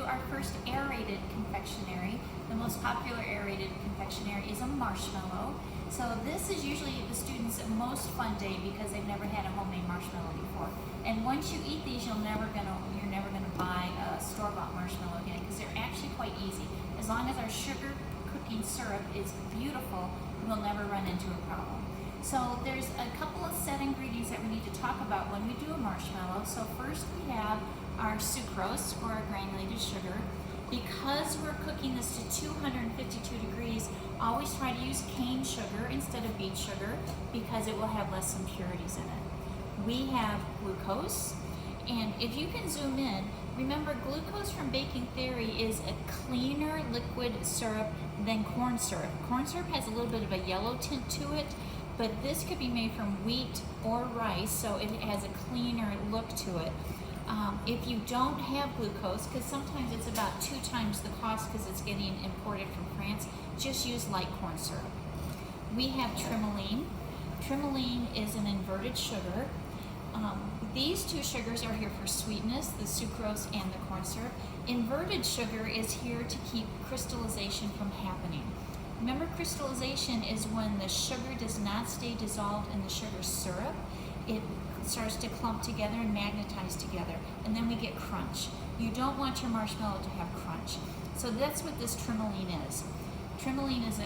our first aerated confectionery. The most popular aerated confectionery is a marshmallow. So this is usually the students' most fun day because they've never had a homemade marshmallow before. And once you eat these, you're never gonna buy a store-bought marshmallow again because they're actually quite easy. As long as our sugar cooking syrup is beautiful, we'll never run into a problem. So there's a couple of set ingredients that we need to talk about when we do a marshmallow. So first we have our sucrose, or our granulated sugar. Because we're cooking this to 252 degrees, always try to use cane sugar instead of beet sugar because it will have less impurities in it. We have glucose, and if you can zoom in, remember glucose from baking theory is a cleaner liquid syrup than corn syrup. Corn syrup has a little bit of a yellow tint to it, but this could be made from wheat or rice, so it has a cleaner look to it. If you don't have glucose, because sometimes it's about 2 times the cost because it's getting imported from France, just use light corn syrup. We have trimoline. Trimoline is an inverted sugar. These 2 sugars are here for sweetness, the sucrose and the corn syrup. Inverted sugar is here to keep crystallization from happening. Remember, crystallization is when the sugar does not stay dissolved in the sugar syrup. It starts to clump together and magnetize together, and then we get crunch. You don't want your marshmallow to have crunch. So that's what this trimoline is. Trimoline is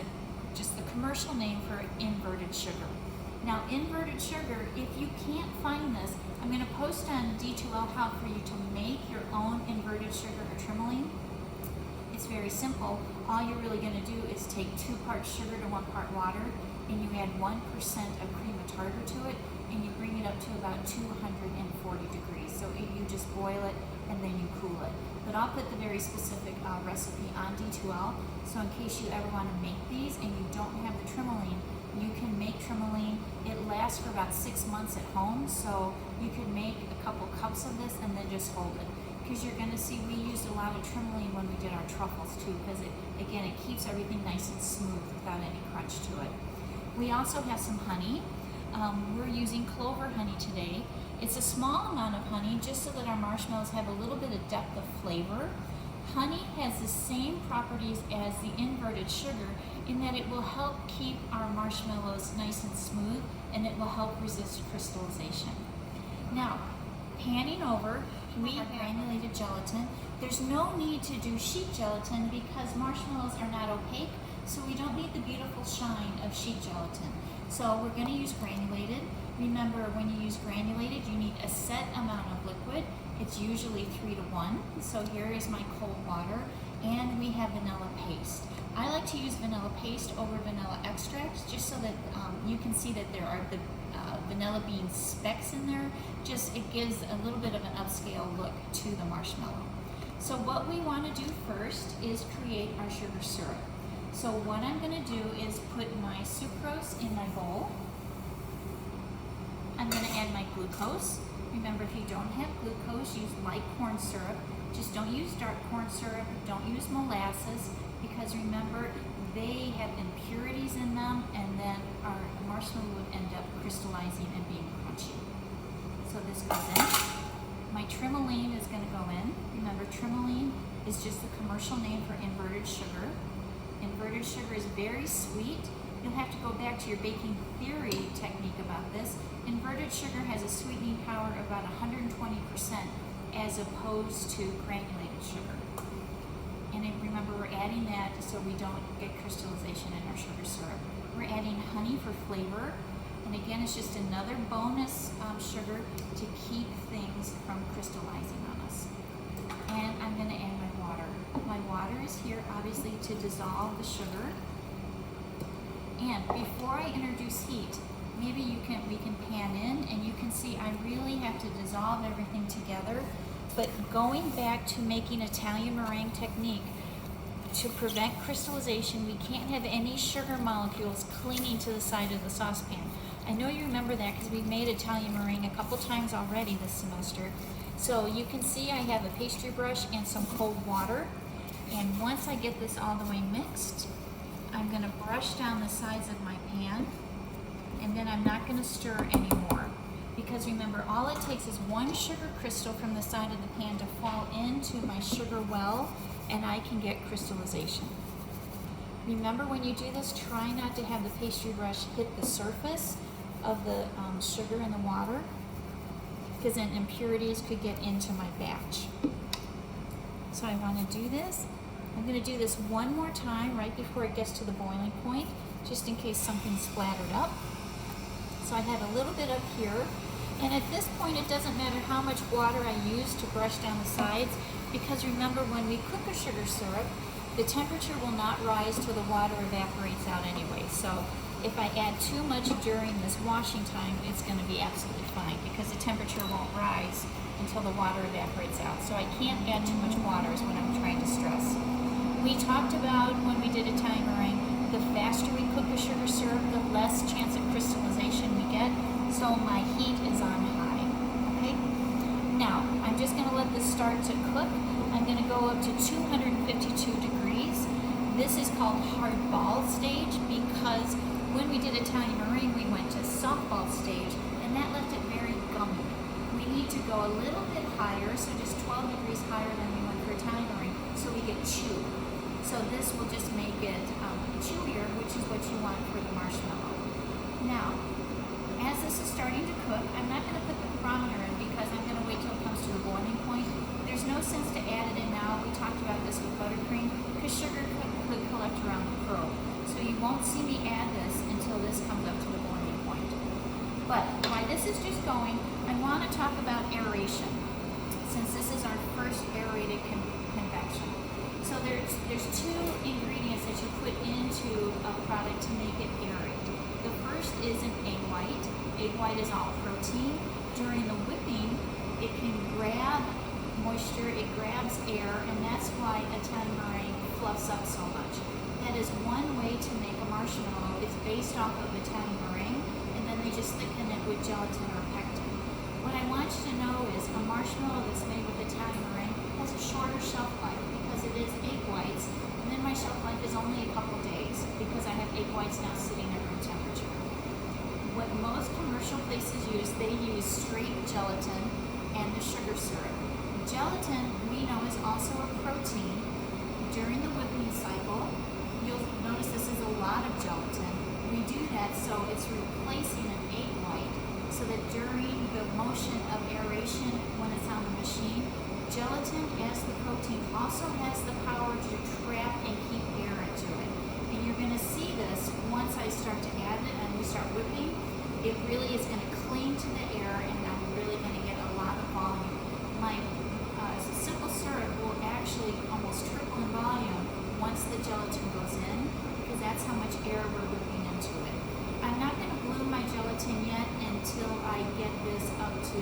just the commercial name for inverted sugar. Now, inverted sugar, if you can't find this, I'm going to post on D2L how for you to make your own inverted sugar or trimoline. It's very simple. All you're really going to do is take 2 parts sugar to 1 part water, and you add 1% of cream of tartar to it, and you bring it up to about 240 degrees. So you just boil it and then you cool it. But I'll put the very specific recipe on D2L, so in case you ever want to make these and you don't have the trimoline, you can make trimoline. It lasts for about 6 months at home, so you can make a couple cups of this and then just hold it. Because you're going to see we used a lot of trimoline when we did our truffles too, because it keeps everything nice and smooth without any crunch to it. We also have some honey. We're using clover honey today. It's a small amount of honey just so that our marshmallows have a little bit of depth of flavor. Honey has the same properties as the inverted sugar in that it will help keep our marshmallows nice and smooth, and it will help resist crystallization. Now, panning over, we have granulated gelatin. There's no need to do sheet gelatin because marshmallows are not opaque, so we don't need the beautiful shine of sheet gelatin. So we're going to use granulated. Remember, when you use granulated, you need a set amount of liquid. It's usually 3 to 1. So here is my cold water, and we have vanilla paste. I like to use vanilla paste over vanilla extract just so that you can see that there are the vanilla bean specks in there. Just it gives a little bit of an upscale look to the marshmallow. So what we want to do first is create our sugar syrup. So what I'm going to do is put my sucrose in my bowl. I'm going to add my glucose. Remember, if you don't have glucose, use light corn syrup. Just don't use dark corn syrup. Don't use molasses, because remember, they have impurities in them, and then our marshmallow would end up crystallizing and being crunchy. So this goes in. My trimoline is going to go in. Remember, trimoline is just the commercial name for inverted sugar. Inverted sugar is very sweet. You'll have to go back to your baking theory technique about this. Inverted sugar has a sweetening power of about 120% as opposed to granulated sugar. And remember, we're adding that so we don't get crystallization in our sugar syrup. We're adding honey for flavor. And again, it's just another bonus sugar to keep things from crystallizing on us. And I'm going to add my water. My water is here, obviously, to dissolve the sugar. And before I introduce heat, maybe we can pan in, and you can see I really have to dissolve everything together. But going back to making Italian meringue technique, to prevent crystallization, we can't have any sugar molecules clinging to the side of the saucepan. I know you remember that because we've made Italian meringue a couple times already this semester. So you can see I have a pastry brush and some cold water. And once I get this all the way mixed, I'm going to brush down the sides of my pan, and then I'm not going to stir anymore. because remember, all it takes is one sugar crystal from the side of the pan to fall into my sugar well, and I can get crystallization. Remember, when you do this, try not to have the pastry brush hit the surface of the sugar in the water, because then impurities could get into my batch. So I want to do this. I'm going to do this one more time right before it gets to the boiling point, just in case something's splattered up. So I have a little bit up here, and at this point it doesn't matter how much water I use to brush down the sides, because remember, when we cook a sugar syrup, the temperature will not rise till the water evaporates out anyway. So if I add too much during this washing time, it's going to be absolutely fine, because the temperature won't rise until the water evaporates out. So I can't add too much water is what I'm trying to stress. We talked about when we did Italian meringue, the faster we cook a sugar syrup, the less chance of crystallization we get. So my heat is on high, okay? Now, I'm just gonna let this start to cook. I'm gonna go up to 252 degrees. This is called hard ball stage, because when we did Italian meringue, we went to soft ball stage, and that left it very gummy. We need to go a little bit higher, so just 12 degrees higher than we went for Italian meringue, so we get chew. So this will just make it chewier, which is what you want for the marshmallow. Now, as this is starting to cook, I'm not going to put the thermometer in because I'm going to wait till it comes to the boiling point. There's no sense to add it in now. We talked about this with buttercream, because sugar could collect around the pearl. So you won't see me add this until this comes up to the boiling point. But while this is just going, I want to talk about aeration, since this is our first aerated convection. So there's two ingredients that you put into a product to make it aerate. The first is an egg white. Egg white is all protein. During the whipping, it can grab moisture, it grabs air, and that's why Italian meringue fluffs up so much. That is one way to make a marshmallow. It's based off of Italian meringue, and then they just thicken it with gelatin or pectin. What I want you to know is a marshmallow that's made with Italian meringue has a shorter shelf life, because it is egg whites, and then my shelf life is only a couple days, because I have egg whites now sitting at room temperature. What most commercial places use, they use straight gelatin and the sugar syrup. Gelatin, we know, is also a protein. During the whipping cycle, you'll notice this is a lot of gelatin. We do that so it's replacing an egg white, so that during the motion of aeration, when it's on the machine, gelatin, as the protein, also has the power to trap and keep air into it. And you're going to see this once I start to add it and we start whipping. It really is going to cling to the air, and I'm really going to get a lot of volume. My simple syrup will actually almost triple in volume once the gelatin goes in, because that's how much air we're whipping into it. I'm not going to bloom my gelatin yet until I get this up to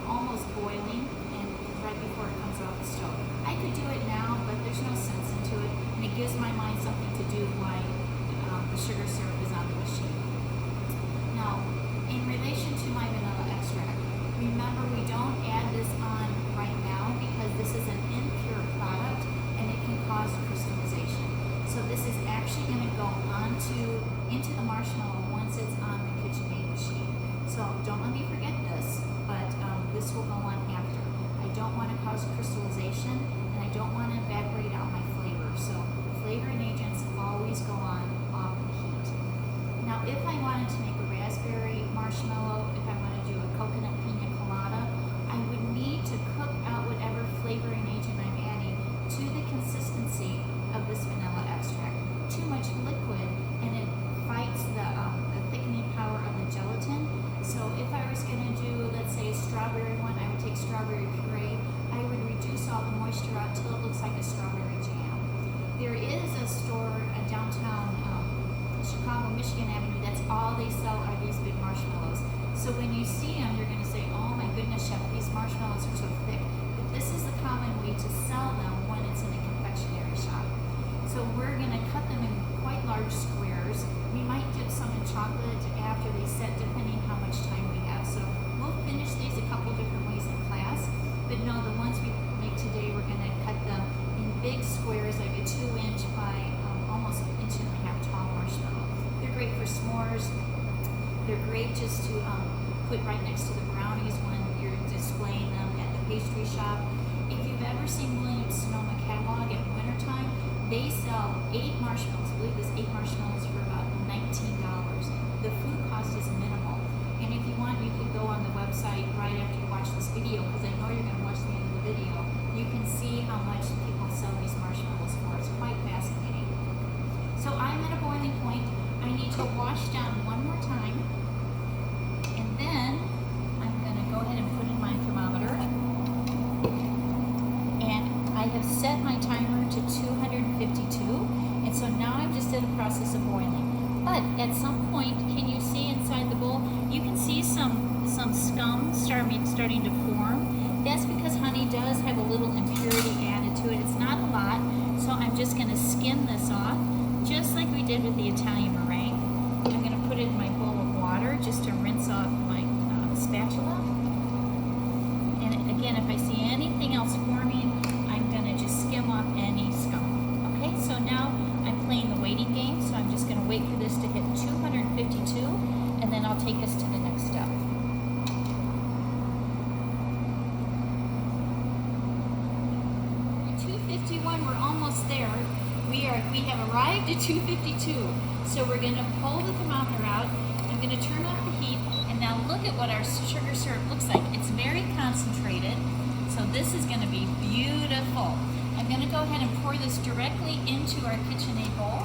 almost boiling, and right before it comes off the stove. I could do it now, but there's no sense into it, and it gives my mind something to do while the sugar syrup is on the machine. Now, in relation to my vanilla extract, remember, we don't add this on right now because this is an impure product and it can cause crystallization. So this is actually going to go into the marshmallow once it's on the KitchenAid machine. So don't let me forget this, but this will go on after. I don't want to cause crystallization, and I don't want to evaporate out my flavor. So flavoring agents always go on off the heat. Now, if I wanted to make a raspberry marshmallow, if I want to do a coconut pina colada, I would need to cook out whatever flavoring agent I'm adding to the consistency of this vanilla extract. Too much liquid, and it fights the thickening power of the gelatin. So if I was going to do, let's say, a strawberry one, I would take strawberry puree. I would reduce all the moisture out till it looks like a strawberry jam. There is a store downtown Chicago, Michigan Avenue, that's all they sell are these big marshmallows. So when you see them, you're going to say, oh my goodness, chef, these marshmallows are so thick. But this is the common way to sell them when it's in a confectionery shop. So we're going to cut them in quite large squares. We might dip some in chocolate after they set, depending how much time we have. So we'll finish these a couple different ways in class. But no, the ones we make today, we're going to cut them in big squares, like a 2-inch by almost an 1.5 inch tall marshmallow. They're great for s'mores. They're great just to put right next to the brownies when you're displaying them at the pastry shop. If you've ever seen Williams-Sonoma catalog at wintertime, they sell 8 marshmallows. I believe this 8 marshmallows for about $19. The food cost is minimal. And if you want, you could go on the website right after you watch this video, because I know you're going to watch the end of the video. You can see how much people sell these marshmallows for. It's quite fascinating. So I'm at a boiling point. I need to wash down one more time. And then I'm going to go ahead and put in my thermometer. And I have set my timer to 252. And so now I'm just in the process of boiling. But at some point, can you see inside the bowl? You can see some scum starting to form. That's because honey does have a little impurity added to it. It's not a lot, so I'm just going to skim this off, just like we did with the Italian meringue. I'm going to put it in my bowl of water just to rinse off my spatula. And again, if I see anything else forming, I'm going to just skim off any scum. Okay, so now I'm playing the waiting game, so I'm just going to wait for this to hit 252, and then I'll take us to the next step. 251, we're almost there. We have arrived at 252, so we're going to pull the thermometer out. I'm going to turn off the heat, and now look at what our sugar syrup looks like. It's very concentrated, so this is going to be beautiful. I'm going to go ahead and pour this directly into our KitchenAid bowl.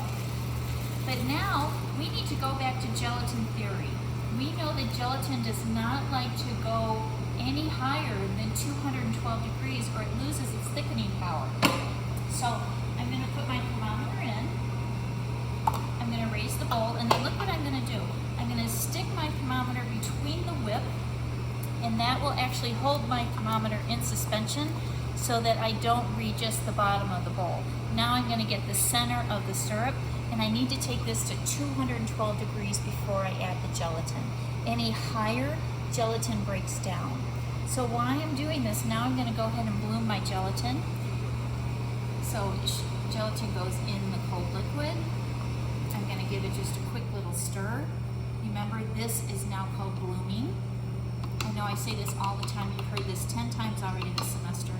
But now we need to go back to gelatin theory. We know that gelatin does not like to go any higher than 212 degrees or it loses its thickening power. So I'm going to put my thermometer in. I'm going to raise the bowl, and then look what I'm going to do. I'm going to stick my thermometer between the whip, and that will actually hold my thermometer in suspension so that I don't reach just the bottom of the bowl. Now I'm going to get the center of the syrup, and I need to take this to 212 degrees before I add the gelatin. Any higher, gelatin breaks down. So while I'm doing this, now I'm going to go ahead and bloom my gelatin. So gelatin goes in the cold liquid. I'm going to give it just a quick little stir. Remember, this is now called blooming. I know I say this all the time. You've heard this 10 times already this semester.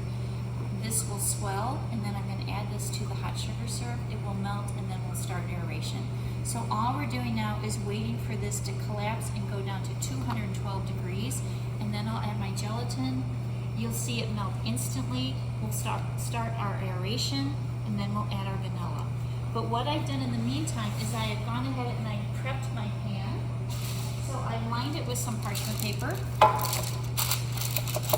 This will swell, and then I'm going to add this to the hot sugar syrup. It will melt, and then we'll start aeration. So all we're doing now is waiting for this to collapse and go down to 212 degrees, and then I'll add my gelatin. You'll see it melt instantly. We'll start our aeration, and then we'll add our vanilla. But what I've done in the meantime is I have gone ahead and I prepped my pan. So I lined it with some parchment paper.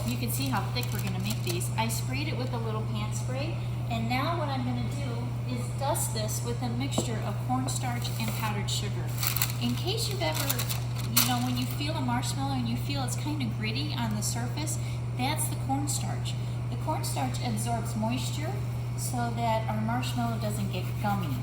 You can see how thick we're going to make these. I sprayed it with a little pan spray, and now what I'm going to do is dust this with a mixture of cornstarch and powdered sugar. In case you've ever, when you feel a marshmallow and you feel it's kind of gritty on the surface, that's the cornstarch. The cornstarch absorbs moisture so that our marshmallow doesn't get gummy.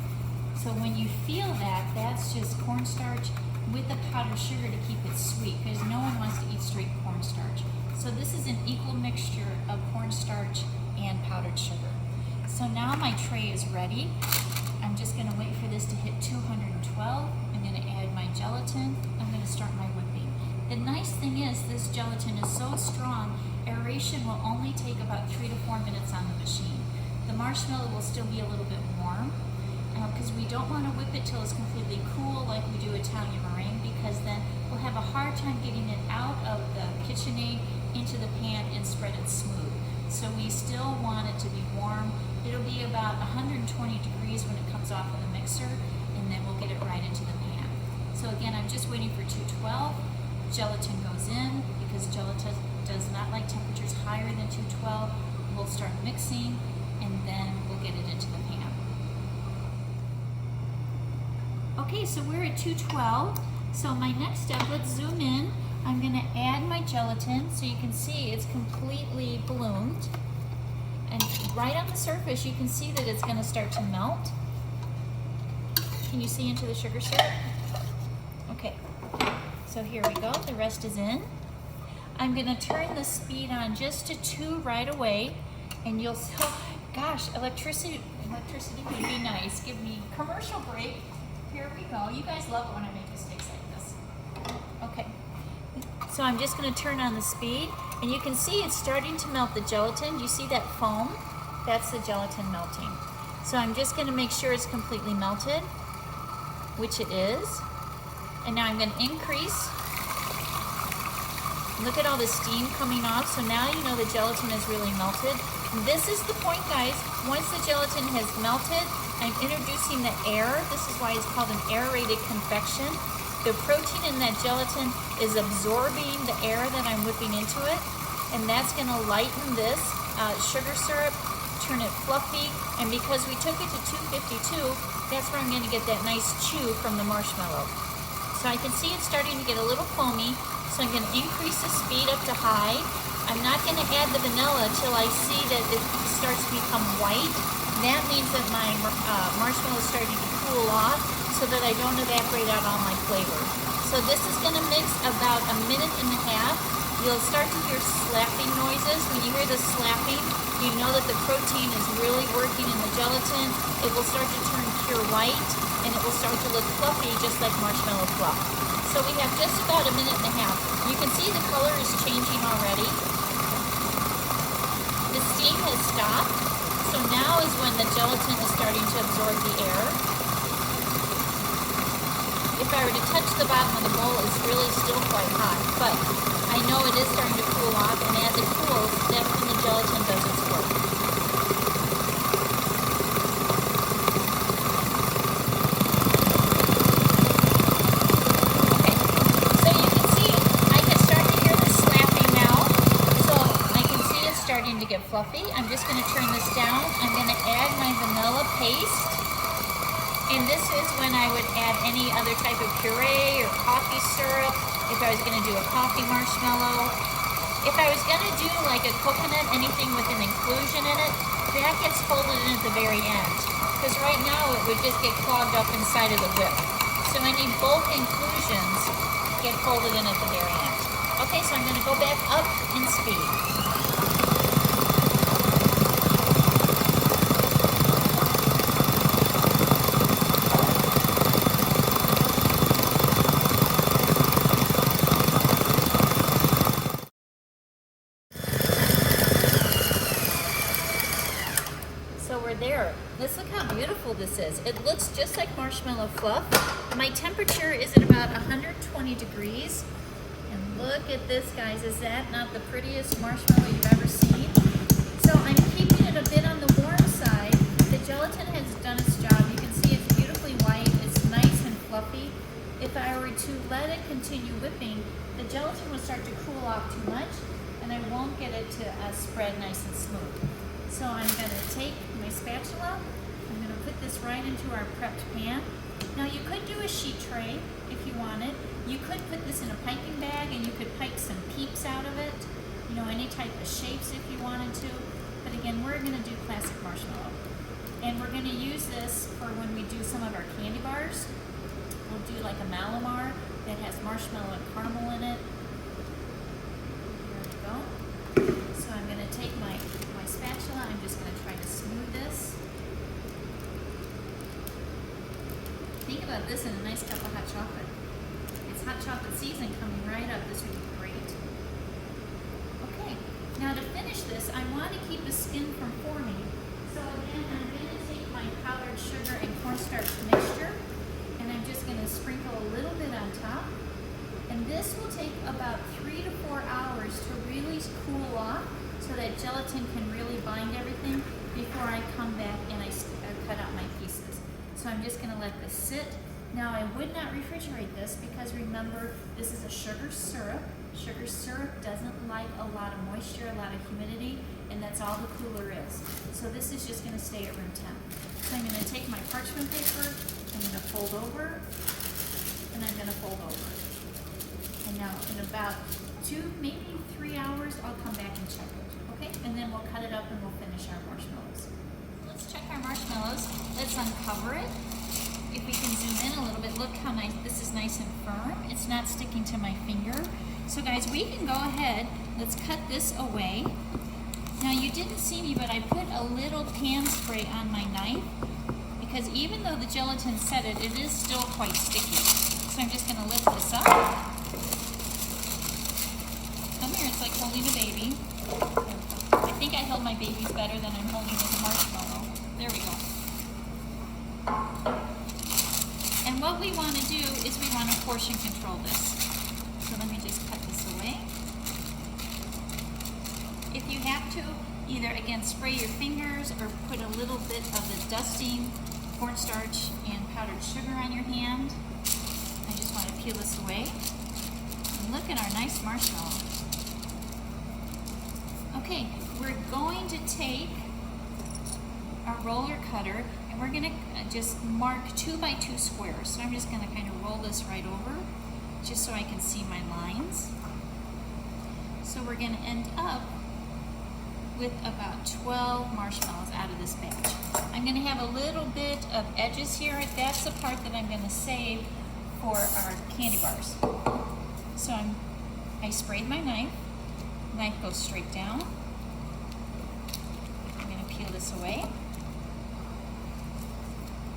So when you feel that, that's just cornstarch with the powdered sugar to keep it sweet, because no one wants to eat straight cornstarch. So this is an equal mixture of cornstarch and powdered sugar. So now my tray is ready. I'm just going to wait for this to hit 212. I'm going to add my gelatin. I'm going to start my whipping. The nice thing is this gelatin is so strong, aeration will only take about 3 to 4 minutes on the machine. The marshmallow will still be a little bit warm, because we don't want to whip it till it's completely cool like we do Italian meringue, because then we'll have a hard time getting it out of the KitchenAid into the pan and spread it smooth. So we still want it to be warm. It'll be about 120 degrees when it comes off of the mixer, and then we'll get it right into the pan. So again, I'm just waiting for 212. Gelatin goes in, because gelatin does not like temperatures higher than 212. We'll start mixing, and then we'll get it into the pan. Okay, so we're at 212. So my next step, let's zoom in. I'm going to add my gelatin so you can see it's completely bloomed. And right on the surface, you can see that it's going to start to melt. Can you see into the sugar syrup? Okay, so here we go. The rest is in. I'm going to turn the speed on just to 2 right away, and you'll see, oh, gosh, electricity would be nice. Give me commercial break. Here we go. You guys love it when I make mistakes like this. Okay. So I'm just going to turn on the speed, and you can see it's starting to melt the gelatin. Do you see that foam? That's the gelatin melting. So I'm just going to make sure it's completely melted, which it is. And now I'm going to increase. Look at all the steam coming off. So now you know the gelatin is really melted. This is the point, guys. Once the gelatin has melted, I'm introducing the air. This is why it's called an aerated convection. The protein in that gelatin is absorbing the air that I'm whipping into it, and that's going to lighten this sugar syrup, turn it fluffy, and because we took it to 252, that's where I'm going to get that nice chew from the marshmallow. So I can see it's starting to get a little foamy, so I'm going to increase the speed up to high. I'm not going to add the vanilla till I see that it starts to become white. That means that my marshmallow is starting to cool off so that I don't evaporate out all my flavor. So this is going to mix about 1.5 minutes. You'll start to hear slapping noises. When you hear the slapping, you know that the protein is really working in the gelatin. It will start to turn pure white, and it will start to look fluffy, just like marshmallow fluff. So we have just about 1.5 minutes. You can see the color is changing already. The steam has stopped. So now is when the gelatin is starting to absorb the air. If I were to touch the bottom of the bowl, it's really still quite hot, but I know it is starting to cool off, and as it cools, that's when the gelatin does its work. Okay, so you can see, I can start to hear the slapping now, so I can see it's starting to get fluffy. I'm just going to turn this down. I'm going to add my vanilla paste. And this is when I would add any other type of puree or coffee syrup, if I was going to do a coffee marshmallow. If I was going to do like a coconut, anything with an inclusion in it, that gets folded in at the very end. Because right now it would just get clogged up inside of the whip. So I need both inclusions get folded in at the very end. Okay, so I'm going to go back up in speed. There. Let's look how beautiful this is. It looks just like marshmallow fluff. My temperature is at about 120 degrees. And look at this, guys. Is that not the prettiest marshmallow you've ever seen? So I'm keeping it a bit on the warm side. The gelatin has done its job. You can see it's beautifully white. It's nice and fluffy. If I were to let it continue whipping, the gelatin would start to cool off too much, and I won't get it to spread nice and smooth. So I'm going to take my spatula, I'm going to put this right into our prepped pan. Now you could do a sheet tray if you wanted. You could put this in a piping bag and you could pipe some peeps out of it. You know, any type of shapes if you wanted to. But again, we're going to do classic marshmallow. And we're going to use this for when we do some of our candy bars. We'll do like a Malamar that has marshmallow and caramel in it. There we go. So I'm going to take my spatula, I'm just going to try to smooth this. Think about this in a nice cup of hot chocolate. It's hot chocolate season coming right up. This would be great. Okay, now to finish this, I want to keep the skin from forming. So again, I'm going to take my powdered sugar and cornstarch mixture, and I'm just going to sprinkle a little bit on top. And this will take about 3 to 4 hours to really cool off, so that gelatin can really bind everything before I come back and I cut out my pieces. So I'm just going to let this sit. Now I would not refrigerate this because remember, this is a sugar syrup. Sugar syrup doesn't like a lot of moisture, a lot of humidity, and that's all the cooler is. So this is just going to stay at room temp. So I'm going to take my parchment paper, I'm going to fold over, and I'm going to fold over. And now in about 2, maybe 3 hours, I'll come back and check it. Okay, and then we'll cut it up and we'll finish our marshmallows. Let's check our marshmallows. Let's uncover it. If we can zoom in a little bit, look how nice, this is nice and firm. It's not sticking to my finger. So guys, we can go ahead, let's cut this away. Now you didn't see me, but I put a little pan spray on my knife because even though the gelatin set it, it is still quite sticky. So I'm just gonna lift this up. holding a baby. I think I held my babies better than I'm holding this marshmallow. There we go. And what we want to do is we want to portion control this. So let me just cut this away. If you have to, either again spray your fingers or put a little bit of the dusting cornstarch and powdered sugar on your hand. I just want to peel this away. And look at our nice marshmallow. Okay, we're going to take our roller cutter and we're going to just mark 2 by 2 squares. So I'm just going to kind of roll this right over just so I can see my lines. So we're going to end up with about 12 marshmallows out of this batch. I'm going to have a little bit of edges here. That's the part that I'm going to save for our candy bars. So I sprayed my knife. Knife goes straight down. I'm going to peel this away.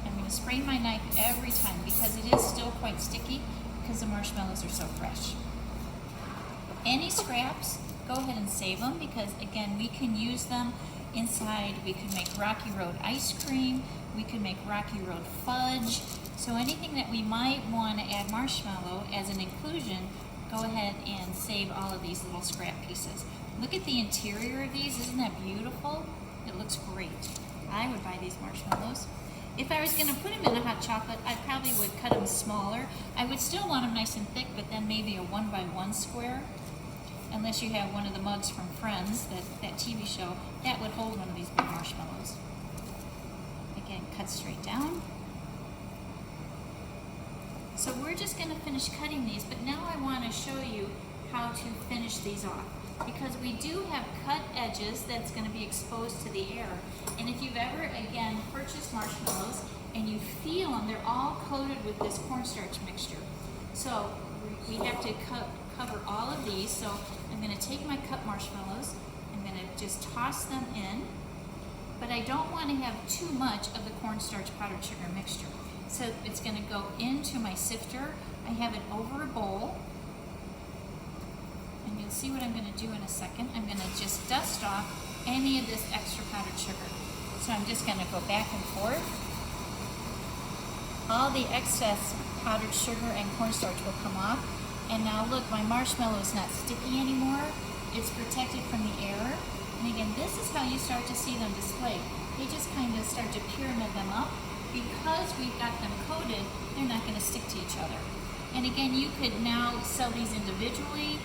I'm going to spray my knife every time because it is still quite sticky because the marshmallows are so fresh. Any scraps, go ahead and save them because again, we can use them inside. We can make Rocky Road ice cream. We can make Rocky Road fudge. So anything that we might want to add marshmallow as an inclusion, go ahead and save all of these little scrap pieces. Look at the interior of these. Isn't that beautiful? It looks great. I would buy these marshmallows. If I was going to put them in a hot chocolate, I probably would cut them smaller. I would still want them nice and thick, but then maybe a 1 by 1 square. Unless you have one of the mugs from Friends, that TV show, that would hold one of these big marshmallows. Again, cut straight down. So we're just going to finish cutting these, but now I want to show you how to finish these off. Because we do have cut edges that's going to be exposed to the air. And if you've ever, again, purchased marshmallows and you feel them, they're all coated with this cornstarch mixture. So we have to cover all of these. So I'm going to take my cut marshmallows, I'm going to just toss them in, but I don't want to have too much of the cornstarch powdered sugar mixture. So it's going to go into my sifter. I have it over a bowl, and you'll see what I'm going to do in a second. I'm going to just dust off any of this extra powdered sugar. So I'm just going to go back and forth. All the excess powdered sugar and cornstarch will come off. And now look, my marshmallow is not sticky anymore. It's protected from the air. And again, this is how you start to see them displayed. They just kind of start to pyramid them up. Because we've got them coated, they're not going to stick to each other. And again, you could now sell these individually.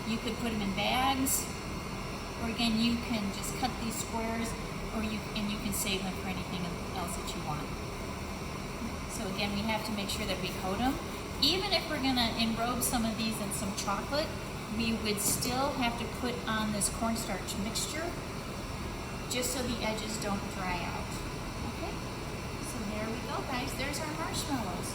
You could put them in bags. Or again, you can just cut these squares, or you can save them for anything else that you want. So again, we have to make sure that we coat them. Even if we're going to enrobe some of these in some chocolate, we would still have to put on this cornstarch mixture just so the edges don't dry out. Okay? So there we go, guys. There's our marshmallows.